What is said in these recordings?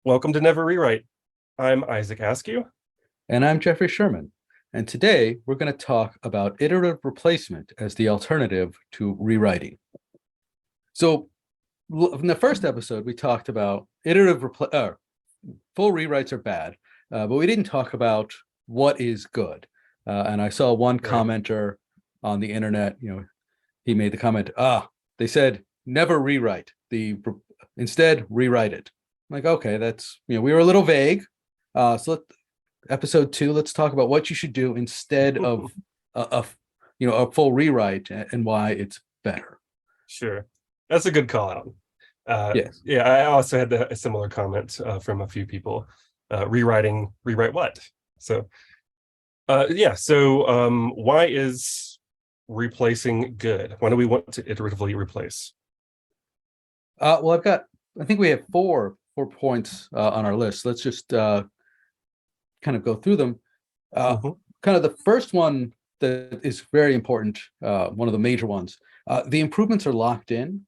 Welcome to Never Rewrite. I'm Isaac Askew. And I'm Jeffrey Sherman. And today we're going to talk about iterative replacement as the alternative to rewriting. So, in the first episode, we talked about full rewrites are bad, but we didn't talk about what is good. And I saw one commenter on the internet, he made the comment, they said never rewrite, instead rewrite it. I'm like, okay, that's, we were a little vague. So episode 2, let's talk about what you should do instead of a full rewrite and why it's better. Sure, that's a good call out. Yes. Yeah, I also had a similar comment from a few people. Rewrite what? So why is replacing good? Why do we want to iteratively replace? Well, I think we have four points on our list. Let's just kind of go through them. Kind of the first one that is very important, one of the major ones, the improvements are locked in,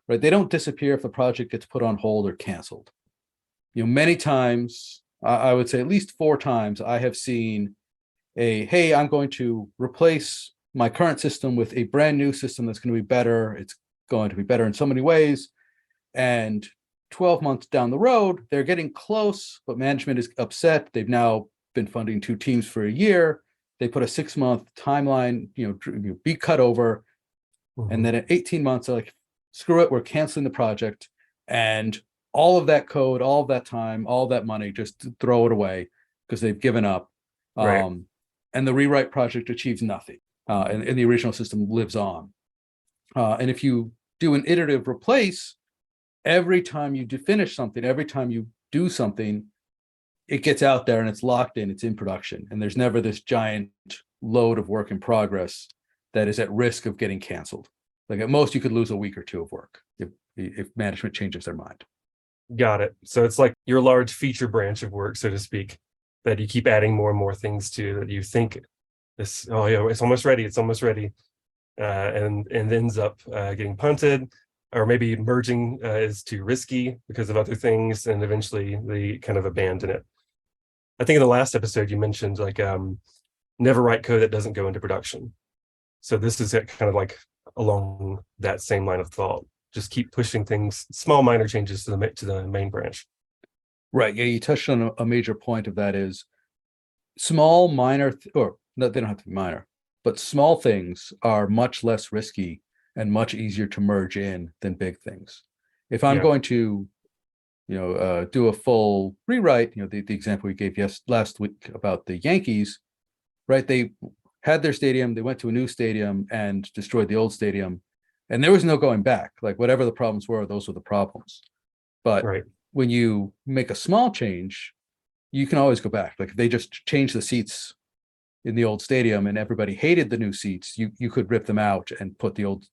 right? They don't disappear if the project gets put on hold or canceled. Many times, I would say at least 4 times, I have seen hey, I'm going to replace my current system with a brand new system that's going to be better. It's going to be better in so many ways. And 12 months down the road, they're getting close, but management is upset. They've now been funding 2 teams for a year. They put a 6-month timeline, be cut over. And then at 18 months, they're like, screw it, we're canceling the project. And all of that code, all of that time, all that money, just throw it away because they've given up. And the rewrite project achieves nothing. And the original system lives on. And if you do an iterative replace, every time you finish something, every time you do something, it gets out there and it's locked in, it's in production. And there's never this giant load of work in progress that is at risk of getting canceled. Like at most, you could lose a week or 2 of work if management changes their mind. Got it. So it's like your large feature branch of work, so to speak, that you keep adding more and more things to that you think it's almost ready, and ends up getting punted, or maybe merging is too risky because of other things, and eventually they kind of abandon it. I think in the last episode you mentioned never write code that doesn't go into production. So this is kind of like along that same line of thought. Just keep pushing things, small minor changes to the main branch. Right. Yeah, you touched on a major point of that is small minor, or no, they don't have to be minor, but small things are much less risky and much easier to merge in than big things. If I'm going to, do a full rewrite, the example we gave last week about the Yankees, right? They had their stadium, they went to a new stadium and destroyed the old stadium, and there was no going back. Like whatever the problems were, those were the problems. But when you make a small change, you can always go back. Like if they just change the seats in the old stadium and everybody hated the new seats, you could rip them out and put the old,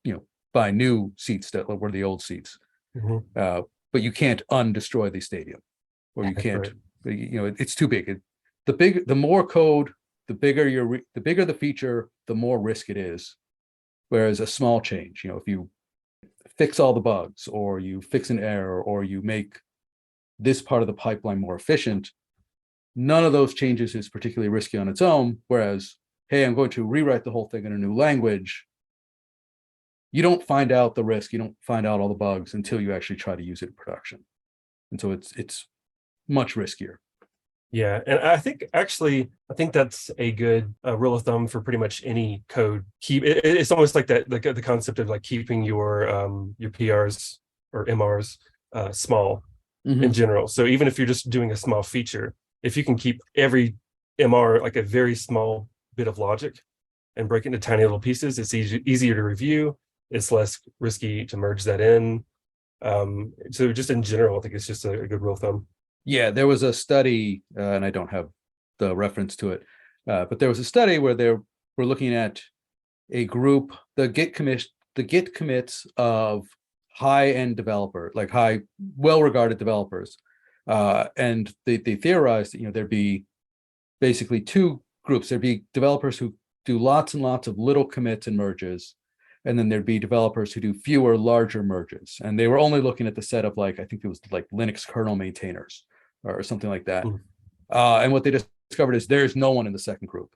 buy new seats that were the old seats. But you can't undestroy the stadium, or you can't, it's too big. The more code, the bigger the feature, the more risk it is. Whereas a small change, if you fix all the bugs, or you fix an error, or you make this part of the pipeline more efficient, none of those changes is particularly risky on its own. Whereas, hey, I'm going to rewrite the whole thing in a new language. You don't find out the risk, you don't find out all the bugs until you actually try to use it in production. And so it's much riskier. Yeah, and I think that's a good rule of thumb for pretty much any code. It's almost like that, like the concept of like keeping your PRs or MRs small in general. So even if you're just doing a small feature, if you can keep every MR like a very small bit of logic and break it into tiny little pieces, it's easier to review. It's less risky to merge that in. So just in general, I think it's just a good rule of thumb. Yeah, there was a study, and I don't have the reference to it, but there was a study where they were looking at a group, the Git commits of high-end developer, like well-regarded developers, and they theorized that there'd be basically 2 groups. There'd be developers who do lots and lots of little commits and merges, and then there'd be developers who do fewer, larger merges. And they were only looking at the set of I think it was like Linux kernel maintainers, or something like that. Mm. And what they discovered is there's no one in the second group.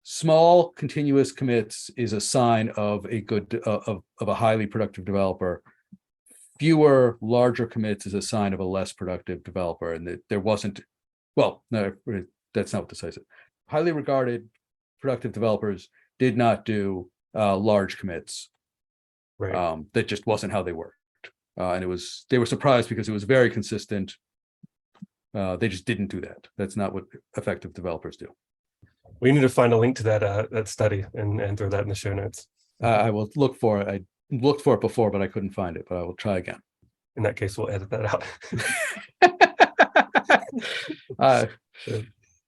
Small continuous commits is a sign of a good of a highly productive developer. Fewer larger commits is a sign of a less productive developer, and there wasn't. Well, no, that's not what this says. Highly regarded productive developers did not do large commits. Right. That just wasn't how they worked, and they were surprised because it was very consistent. They just didn't do that. That's not what effective developers do. We need to find a link to that study and throw that in the show notes. I will look for it. I looked for it before, but I couldn't find it. But I will try again. In that case, we'll edit that out.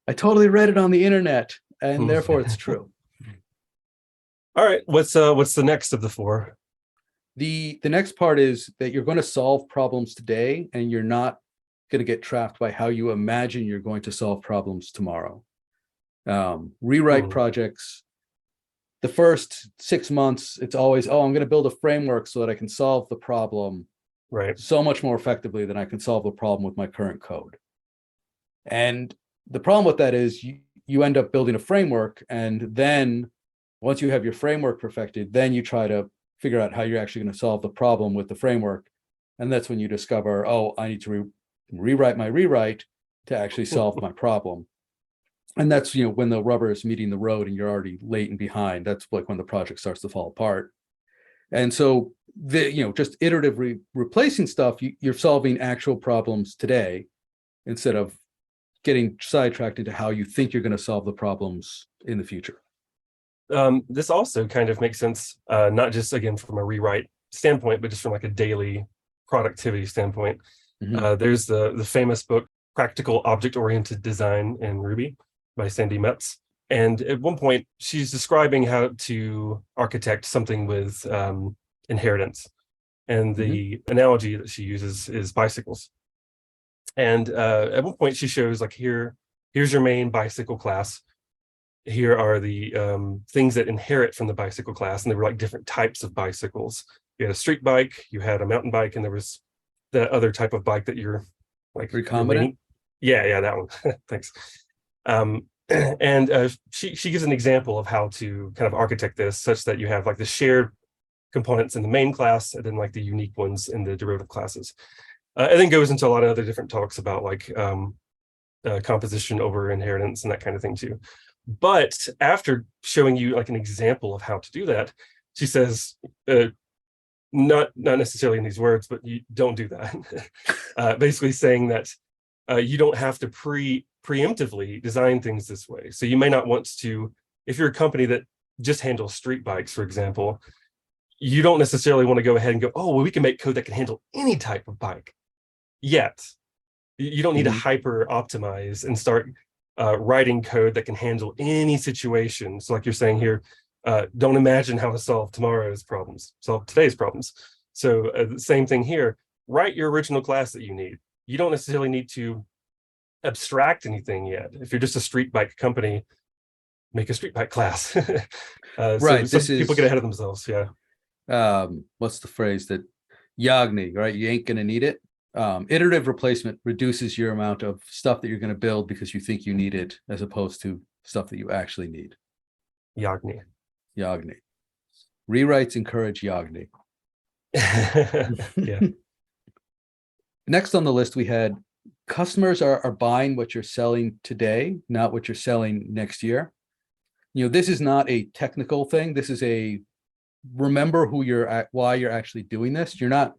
I totally read it on the internet, and therefore it's true. All right, what's the next of the 4? The next part is that you're going to solve problems today, and you're not going to get trapped by how you imagine you're going to solve problems tomorrow. Rewrite projects. The first 6 months, it's always, I'm going to build a framework so that I can solve the problem so much more effectively than I can solve the problem with my current code. And the problem with that is you end up building a framework, and then once you have your framework perfected, then you try to figure out how you're actually going to solve the problem with the framework. And that's when you discover, I need to rewrite my rewrite to actually solve my problem. And that's, when the rubber is meeting the road and you're already late and behind. That's like when the project starts to fall apart. And so just iteratively replacing stuff, you're solving actual problems today instead of getting sidetracked into how you think you're going to solve the problems in the future. This also kind of makes sense, not just again from a rewrite standpoint, but just from like a daily productivity standpoint. There's the famous book, Practical Object-Oriented Design in Ruby by Sandy Metz. And at one point, she's describing how to architect something with inheritance. And the analogy that she uses is bicycles. And at one point, she shows like, here's your main bicycle class. Here are the things that inherit from the bicycle class. And there were like different types of bicycles. You had a street bike, you had a mountain bike, and there was that other type of bike that you're like recombinant. Yeah, that one. Thanks. And she gives an example of how to kind of architect this such that you have like the shared components in the main class and then like the unique ones in the derivative classes. And then goes into a lot of other different talks about like composition over inheritance and that kind of thing too. But after showing you like an example of how to do that, she says, not necessarily in these words, but you don't do that. Basically saying that you don't have to preemptively design things this way. So you may not want to, if you're a company that just handles street bikes, for example, you don't necessarily want to go ahead and go, well, we can make code that can handle any type of bike yet. You don't need to hyper optimize and start writing code that can handle any situation. So like you're saying here, don't imagine how to solve tomorrow's problems, solve today's problems. So the same thing here, write your original class that you need. You don't necessarily need to abstract anything yet. If you're just a street bike company, make a street bike class. Right. So people get ahead of themselves. Yeah. What's the phrase that Yagni, right? You ain't going to need it. Iterative replacement reduces your amount of stuff that you're going to build because you think you need it, as opposed to stuff that you actually need. Yagni. Rewrites encourage Yagni. Yeah. Next on the list, we had customers are buying what you're selling today, not what you're selling next year. This is not a technical thing. This is a remember who you're at, why you're actually doing this. You're not,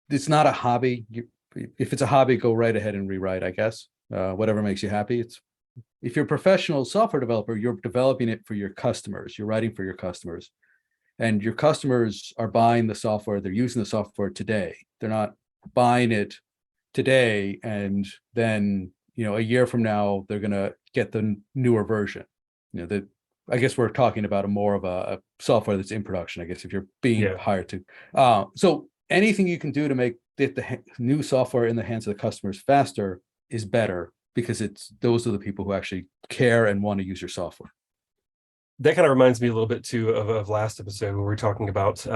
it's not a hobby. If it's a hobby, go right ahead and rewrite, I guess. Whatever makes you happy. If you're a professional software developer, you're developing it for your customers. You're writing for your customers. And your customers are buying the software. They're using the software today. They're not buying it today and then, a year from now, they're going to get the newer version. I guess we're talking about more of a software that's in production, I guess, if you're being hired to. So anything you can do to make the new software in the hands of the customers faster is better, because those are the people who actually care and want to use your software. That kind of reminds me a little bit too of last episode where we were talking about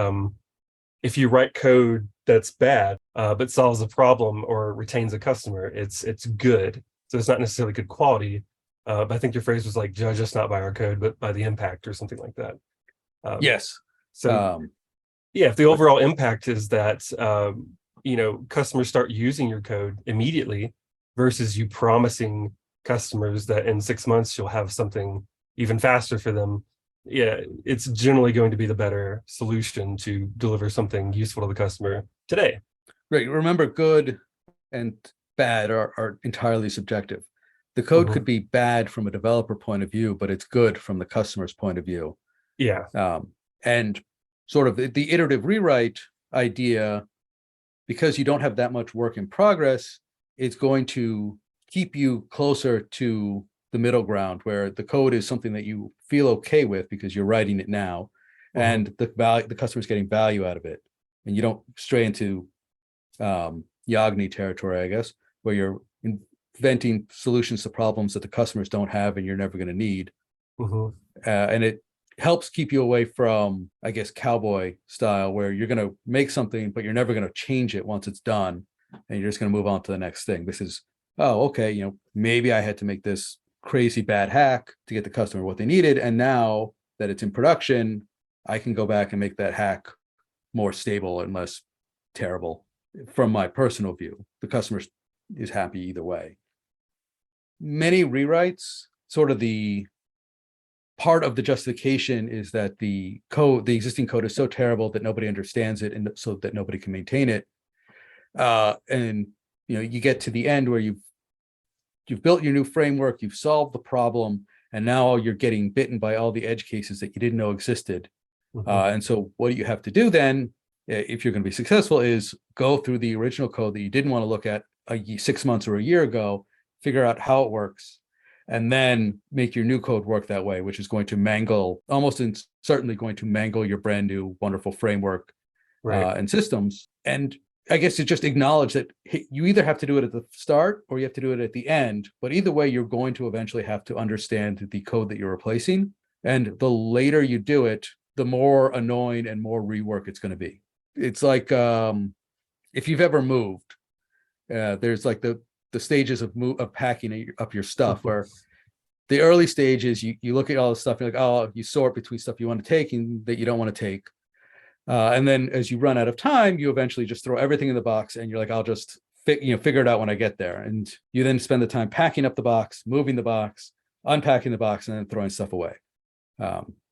if you write code that's bad, but solves a problem or retains a customer, it's good. So it's not necessarily good quality. But I think your phrase was like, judge us not by our code, but by the impact or something like that. Yes. So yeah, if the overall impact is that customers start using your code immediately versus you promising customers that in 6 months you'll have something even faster for them, yeah, it's generally going to be the better solution to deliver something useful to the customer today. Right. Remember, good and bad are entirely subjective. The code could be bad from a developer point of view, but it's good from the customer's point of view. Yeah. And sort of the iterative rewrite idea, because you don't have that much work in progress, it's going to keep you closer to the middle ground where the code is something that you feel okay with because you're writing it now, and the customer's getting value out of it, and you don't stray into Yagni territory, I guess, where you're inventing solutions to problems that the customers don't have and you're never going to need. And it helps keep you away from, I guess, cowboy style, where you're going to make something, but you're never going to change it once it's done, and you're just going to move on to the next thing. This is, oh, okay, maybe I had to make this crazy bad hack to get the customer what they needed, and now that it's in production, I can go back and make that hack more stable and less terrible. From my personal view, the customer is happy either way. Many rewrites, sort of the part of the justification is that the existing code is so terrible that nobody understands it, and so that nobody can maintain it. And you get to the end where you've built your new framework, you've solved the problem, and now you're getting bitten by all the edge cases that you didn't know existed. And so what you have to do then, if you're going to be successful, is go through the original code that you didn't want to look at 6 months or a year ago, figure out how it works, and then make your new code work that way, which is going to certainly going to mangle your brand new wonderful framework and systems. And I guess to just acknowledge that you either have to do it at the start or you have to do it at the end, but either way, you're going to eventually have to understand the code that you're replacing. And the later you do it, the more annoying and more rework it's going to be. It's like if you've ever moved, there's like the stages of packing up your stuff, where the early stages, you look at all the stuff, you're like, oh, you sort between stuff you want to take and that you don't want to take. And then as you run out of time, you eventually just throw everything in the box and you're like, I'll just figure it out when I get there. And you then spend the time packing up the box, moving the box, unpacking the box, and then throwing stuff away.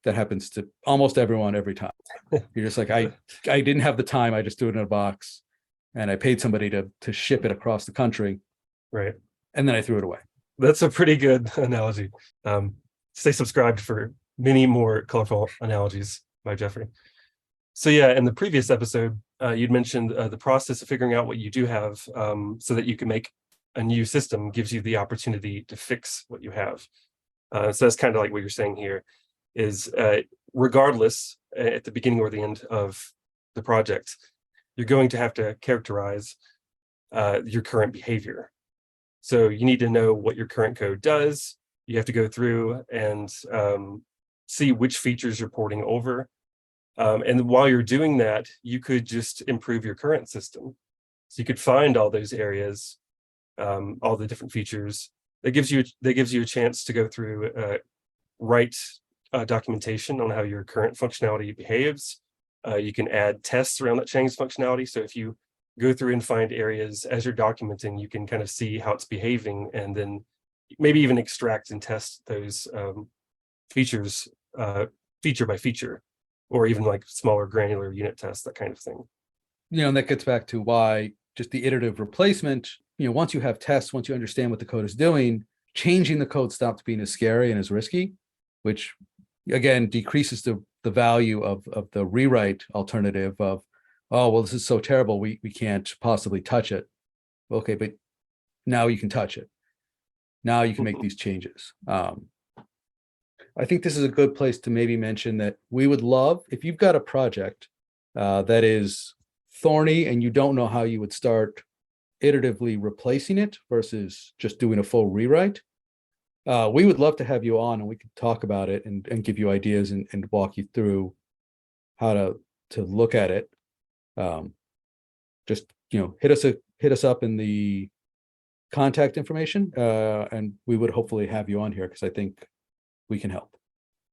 That happens to almost everyone every time. You're just like, I didn't have the time. I just threw it in a box and I paid somebody to ship it across the country. Right. And then I threw it away. That's a pretty good analogy. Stay subscribed for many more colorful analogies by Jeffrey. So yeah, in the previous episode, you'd mentioned the process of figuring out what you do have so that you can make a new system gives you the opportunity to fix what you have. So that's kind of like what you're saying here is regardless at the beginning or the end of the project, you're going to have to characterize your current behavior. So you need to know what your current code does. You have to go through and see which features you're porting over. And while you're doing that, you could just improve your current system. So you could find all those areas, all the different features. That gives you a chance to go through, write documentation on how your current functionality behaves. You can add tests around that change functionality. So if you go through and find areas as you're documenting, you can kind of see how it's behaving, and then maybe even extract and test those features feature by feature, or even like smaller granular unit tests, that kind of thing. And that gets back to why just the iterative replacement, once you have tests, once you understand what the code is doing, changing the code stops being as scary and as risky, which again decreases the value of the rewrite alternative of, oh, well, this is so terrible, we can't possibly touch it. Okay, but now you can touch it. Now you can make these changes. I think this is a good place to maybe mention that we would love, if you've got a project that is thorny and you don't know how you would start iteratively replacing it versus just doing a full rewrite, we would love to have you on and we could talk about it and give you ideas and walk you through how to look at it. Just hit us up in the contact information, and we would hopefully have you on here because I think we can help.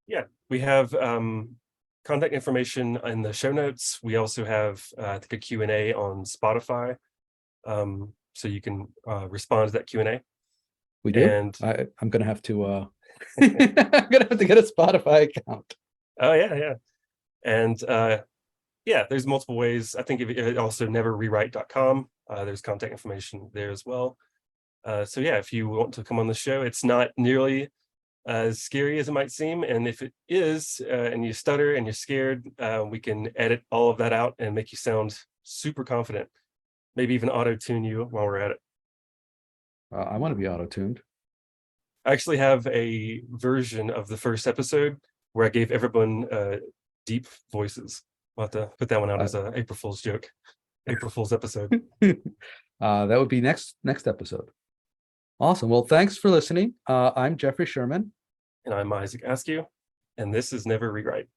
Yeah, we have contact information in the show notes. We also have I think a Q&A on Spotify, so you can respond to that Q&A. We do. And I'm gonna have to I'm gonna have to get a Spotify account. Oh yeah. And yeah, there's multiple ways. I think also neverrewrite.com. There's contact information there as well. So yeah, if you want to come on the show, it's not nearly as scary as it might seem. And if it is, and you stutter and you're scared, we can edit all of that out and make you sound super confident. Maybe even auto-tune you while we're at it. I want to be auto-tuned. I actually have a version of the first episode where I gave everyone deep voices. I'll have to put that one out as an April Fool's joke. April Fool's episode. That would be next episode. Awesome. Well, thanks for listening. I'm Jeffrey Sherman. And I'm Isaac Askew, and this is Never Rewrite.